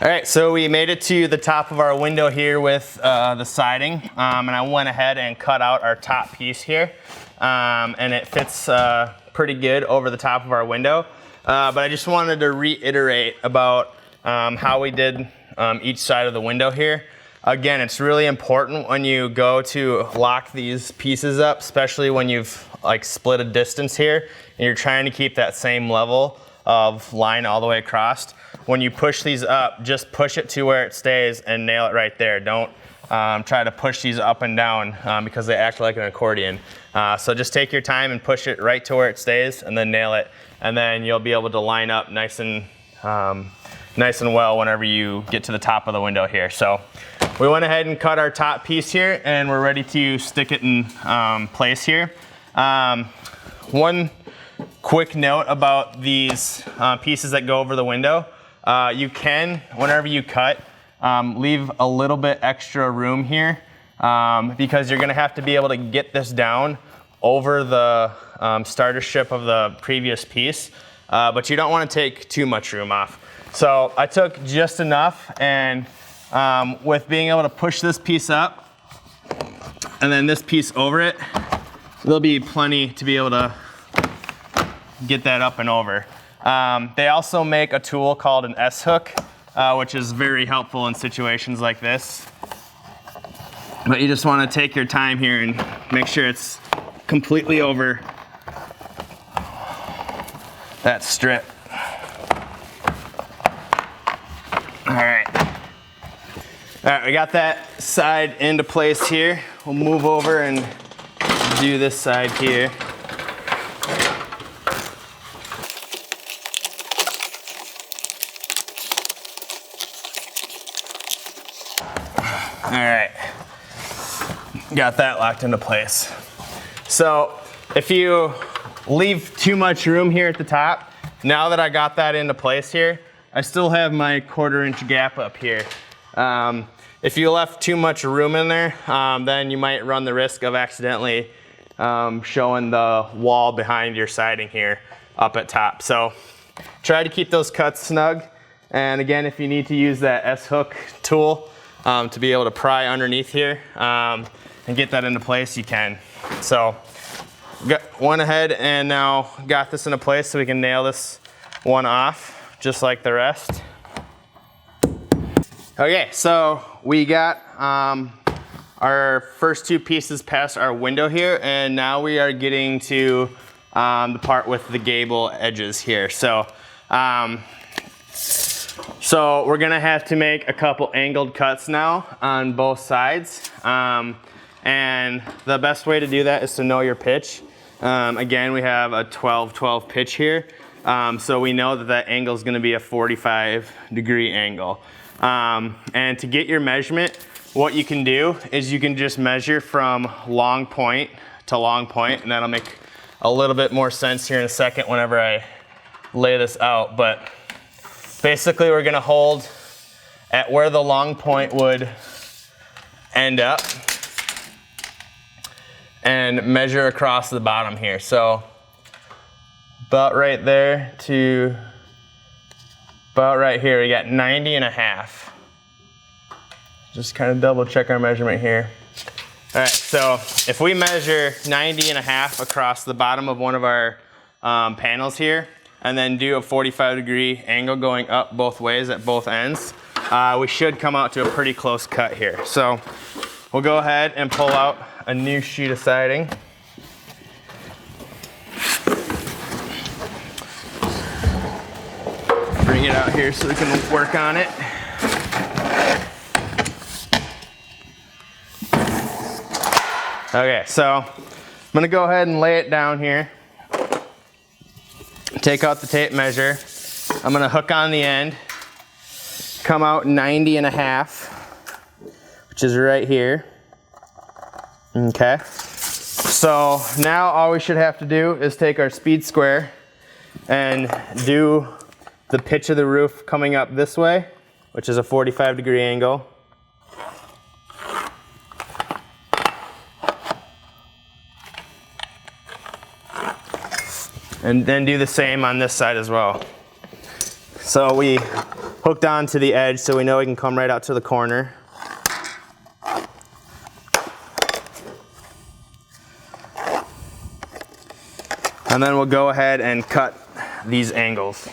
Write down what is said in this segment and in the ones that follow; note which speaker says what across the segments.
Speaker 1: All right, so we made it to the top of our window here with the siding, and I went ahead and cut out our top piece here, and it fits pretty good over the top of our window. But I just wanted to reiterate about how we did each side of the window here. Again, it's really important when you go to lock these pieces up, especially when you've like split a distance here and you're trying to keep that same level of line all the way across. When you push these up, just push it to where it stays and nail it right there. Don't try to push these up and down because they act like an accordion. So just take your time and push it right to where it stays and then nail it. And then you'll be able to line up nice and well whenever you get to the top of the window here. So we went ahead and cut our top piece here and we're ready to stick it in place here. One quick note about these pieces that go over the window. You can, whenever you cut, leave a little bit extra room here because you're gonna have to be able to get this down over the starter strip of the previous piece, but you don't wanna take too much room off. So I took just enough, and with being able to push this piece up and then this piece over it, there'll be plenty to be able to get that up and over. They also make a tool called an S-hook, which is very helpful in situations like this. But you just want to take your time here and make sure it's completely over that strip. All right, we got that side into place here. We'll move over and do this side here. All right, got that locked into place. So if you leave too much room here at the top, now that I got that into place here, I still have my 1/4 inch gap up here. If you left too much room in there, then you might run the risk of accidentally showing the wall behind your siding here up at top. So try to keep those cuts snug. And again, if you need to use that S-hook tool, to be able to pry underneath here and get that into place, you can. So went ahead and now got this into place so we can nail this one off just like the rest. Okay, so we got our first two pieces past our window here, and now we are getting to the part with the gable edges here. So we're gonna have to make a couple angled cuts now on both sides. And the best way to do that is to know your pitch. Again, we have a 12-12 pitch here. So we know that that angle is gonna be a 45-degree angle. And to get your measurement, what you can do is you can just measure from long point to long point, and that'll make a little bit more sense here in a second whenever I lay this out. But basically, we're gonna hold at where the long point would end up and measure across the bottom here. So about right there to about right here, we got 90.5. Just kind of double check our measurement here. All right, so if we measure 90.5 across the bottom of one of our panels here, and then do a 45-degree angle going up both ways at both ends, we should come out to a pretty close cut here. So we'll go ahead and pull out a new sheet of siding. Bring it out here so we can work on it. Okay, so I'm gonna go ahead and lay it down here. Take out the tape measure. I'm gonna hook on the end, come out 90.5, which is right here. Okay, so now all we should have to do is take our speed square and do the pitch of the roof coming up this way, which is a 45-degree angle. And then do the same on this side as well. So we hooked onto the edge so we know we can come right out to the corner. And then we'll go ahead and cut these angles.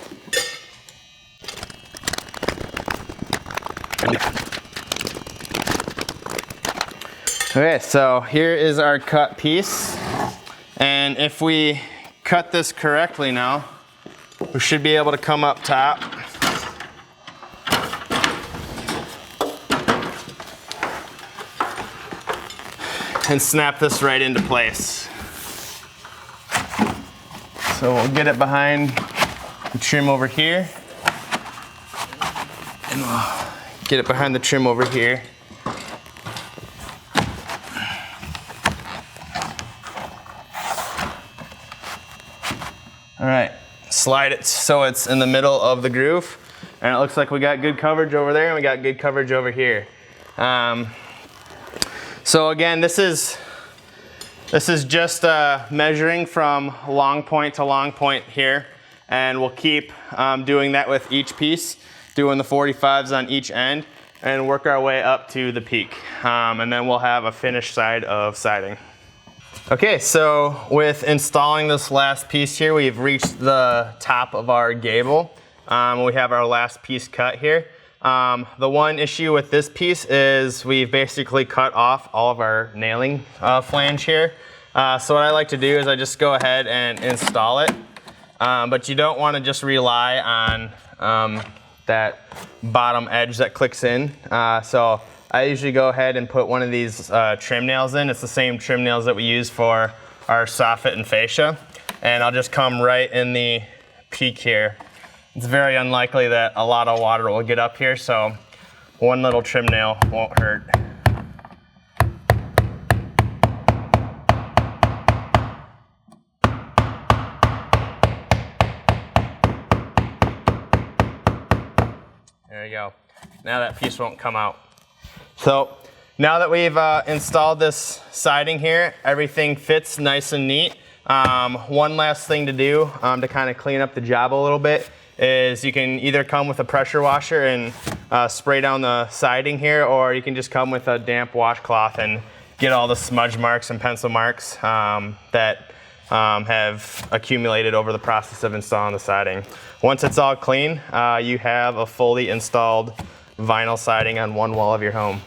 Speaker 1: Okay, so here is our cut piece. And if we cut this correctly now, we should be able to come up top. And snap this right into place. So we'll get it behind the trim over here. And we'll get it behind the trim over here. All right, slide it so it's in the middle of the groove. And it looks like we got good coverage over there and we got good coverage over here. So again, this is just measuring from long point to long point here, and we'll keep doing that with each piece, doing the 45s on each end, and work our way up to the peak. And then we'll have a finished side of siding. Okay, so with installing this last piece here, we've reached the top of our gable. We have our last piece cut here. The one issue with this piece is we've basically cut off all of our nailing flange here. So what I like to do is I just go ahead and install it. But you don't want to just rely on that bottom edge that clicks in. So I usually go ahead and put one of these trim nails in. It's the same trim nails that we use for our soffit and fascia. And I'll just come right in the peak here. It's very unlikely that a lot of water will get up here, so one little trim nail won't hurt. There you go. Now that piece won't come out. So now that we've installed this siding here, everything fits nice and neat. One last thing to do to kind of clean up the job a little bit is you can either come with a pressure washer and spray down the siding here, or you can just come with a damp washcloth and get all the smudge marks and pencil marks that have accumulated over the process of installing the siding. Once it's all clean, you have a fully installed vinyl siding on one wall of your home.